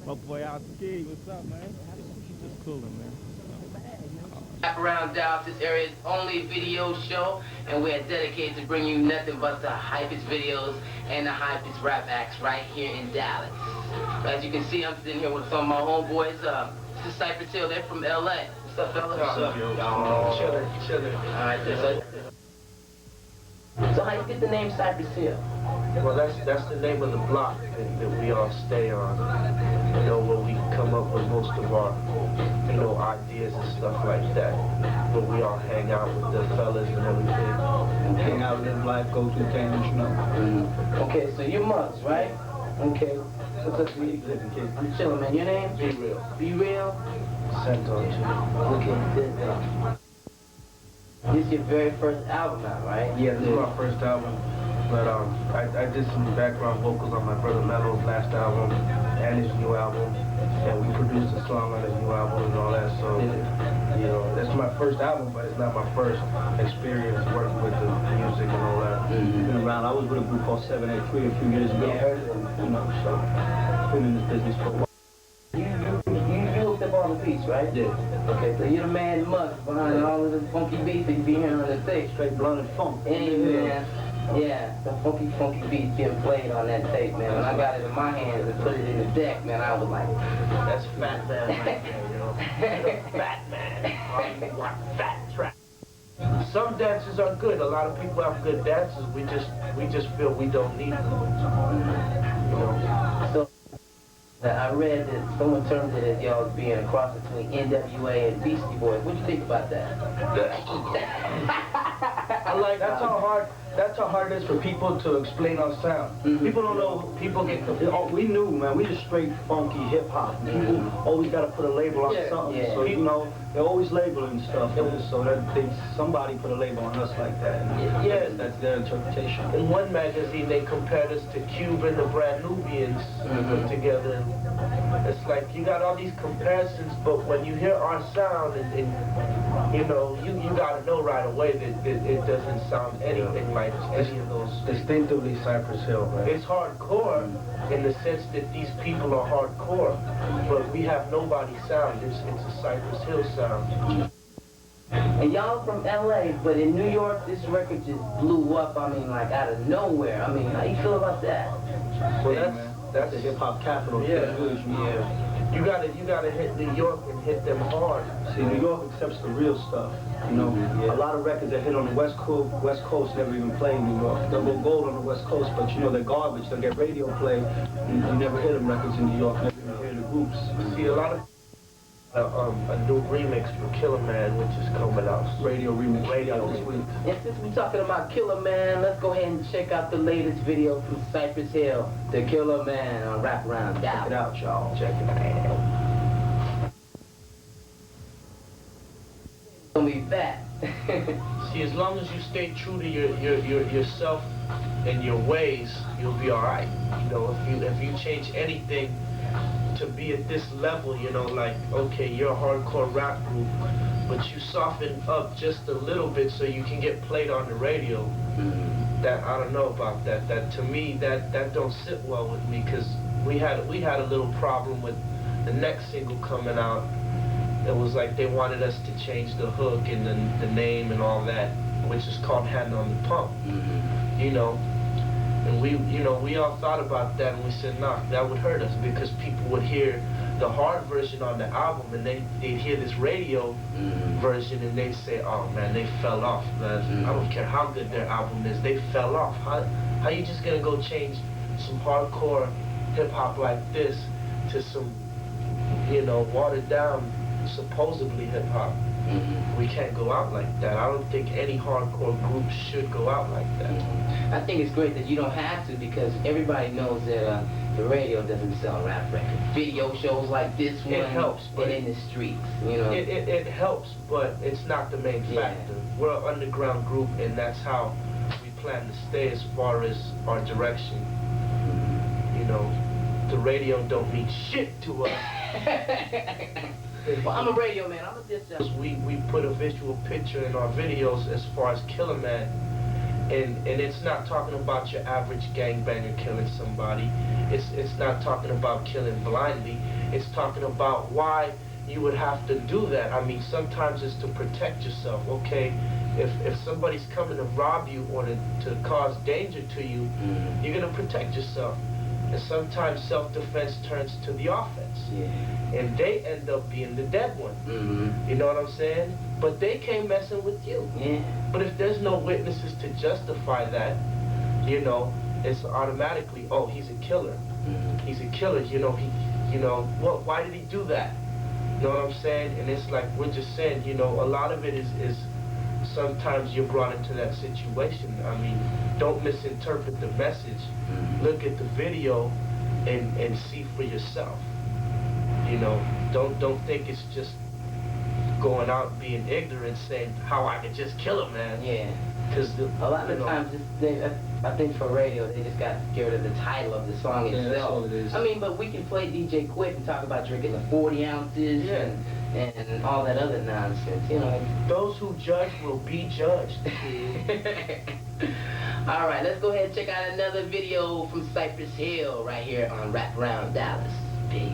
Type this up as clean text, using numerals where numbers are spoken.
My boy out ski, what's up, man? Just cooling, man. Aroun'Dallas, this area's only video show, and we're dedicated to bring you nothing but the hypest videos and the hypest rap acts right here in Dallas. As you can see, I'm sitting here with some of my homeboys. This is Cypress Hill. They're from LA. What's up, fellas? What's up, yo? Chilling. All right, so how you get the name Cypress Hill? Well, that's the name of the block that we all stay on. You know, where we come up with most of our, ideas and stuff like that. Where we all hang out with the fellas and everything. Hang out, live life, go through things, you know. Okay, so you're Muggs, right? Okay. So where you living, kid? I'm chilling, man. Your name? Be real. Be real? Santo, too. Okay, good. This is your very first album now, right? Yeah, this is my first album. But I did some background vocals on my brother Mello's last album and his new album. And we produced a song on his new album and all that. So, that's my first album, but it's not my first experience working with the music and all that. Been around. I was with a group called 783 a few years ago. Yeah, I heard of them. You know, so been in this business for a while. You hooked up all the beats, right? Yeah. Okay, so you're the man Muggs behind all of the funky beats that you be hearing on the tape. Straight blunt and funk. Hey, man. Yeah, the funky beats being played on that tape, man. When I got it in my hands and put it in the deck, man, I was like, That's Fat Man right there, Fat Man. Fat track. Some dances are good. A lot of people have good dances. We just feel we don't need them. So I read that someone termed it as y'all being a cross between NWA and Beastie Boys. What do you think about that? I like that's how hard it is for people to explain our sound. People don't know. People get confused. We knew, man. We just straight funky hip hop. People always got to put a label on something. Yeah. So they're always labeling stuff. So that somebody put a label on us like that. And that's their interpretation. In one magazine, they compared us to Cuba and the Brand Nubians put together. It's like you got all these comparisons, but when you hear our sound, and you got to know right away that it doesn't sound anything like any of those. Distinctively Cypress Hill, right? It's hardcore in the sense that these people are hardcore, but we have nobody's sound. It's a Cypress Hill sound. And y'all from LA, but in New York, this record just blew up, I mean, like out of nowhere. I mean, how you feel about that? Well, that's the hip hop capital. You gotta hit New York and hit them hard. See, New York accepts the real stuff. A lot of records that hit on the West Coast never even play in New York. They'll go gold on the West Coast, but they're garbage. They'll get radio play. You never hear them records in New York. Never even hear the groups. See, a lot of a new remix for Killer Man, which is coming out. Radio remix. Radio this week. And since we're talking about Killer Man, let's go ahead and check out the latest video from Cypress Hill, The Killer Man on Aroun'Dallas. Check it out, y'all. Check it out. It's gonna be fat. See, as long as you stay true to yourself and your ways, you'll be all right. If you change anything to be at this level, like, okay, you're a hardcore rap group, but you soften up just a little bit so you can get played on the radio. That I don't know about that. That to me, that don't sit well with me, because we had a little problem with the next single coming out. It was like they wanted us to change the hook and the name and all that, which is called Hand on the Pump. And we all thought about that, and we said, nah, that would hurt us, because people would hear the hard version on the album, and they'd hear this radio version, and they'd say, oh man, they fell off, man. I don't care how good their album is, they fell off. How you just gonna go change some hardcore hip hop like this to some, watered down, supposedly hip hop? We can't go out like that. I don't think any hardcore group should go out like that. I think it's great that you don't have to, because everybody knows that the radio doesn't sell rap records. Video shows like this one, it helps, but and in the streets, It helps, but it's not the main factor. We're an underground group, and that's how we plan to stay as far as our direction. The radio don't mean shit to us. Well, I'm a radio man. I'm a disc jockey. We put a visual picture in our videos as far as Killer Man, and it's not talking about your average gangbanger killing somebody. It's not talking about killing blindly. It's talking about why you would have to do that. I mean, sometimes it's to protect yourself. Okay, if somebody's coming to rob you or to cause danger to you, you're gonna protect yourself. And sometimes self-defense turns to the offense. Yeah. And they end up being the dead one. You know what I'm saying? But they came messing with you. Yeah. But if there's no witnesses to justify that, you know, it's automatically, oh, he's a killer. He's a killer, you know, why did he do that? You know what I'm saying? And it's like, we're just saying, you know, a lot of it is sometimes you're brought into that situation. I mean, don't misinterpret the message. Look at the video and see for yourself. You know, don't think it's just going out being ignorant saying how I could just kill him, man. Yeah. Because a lot of times, I think for radio, they just got to get rid of the title of the song itself. That's all it is. I mean, but we can play DJ Quick and talk about drinking the 40 ounces and all that other nonsense, you know. Those who judge will be judged. All right, let's go ahead and check out another video from Cypress Hill right here on Aroun'Dallas. Peace.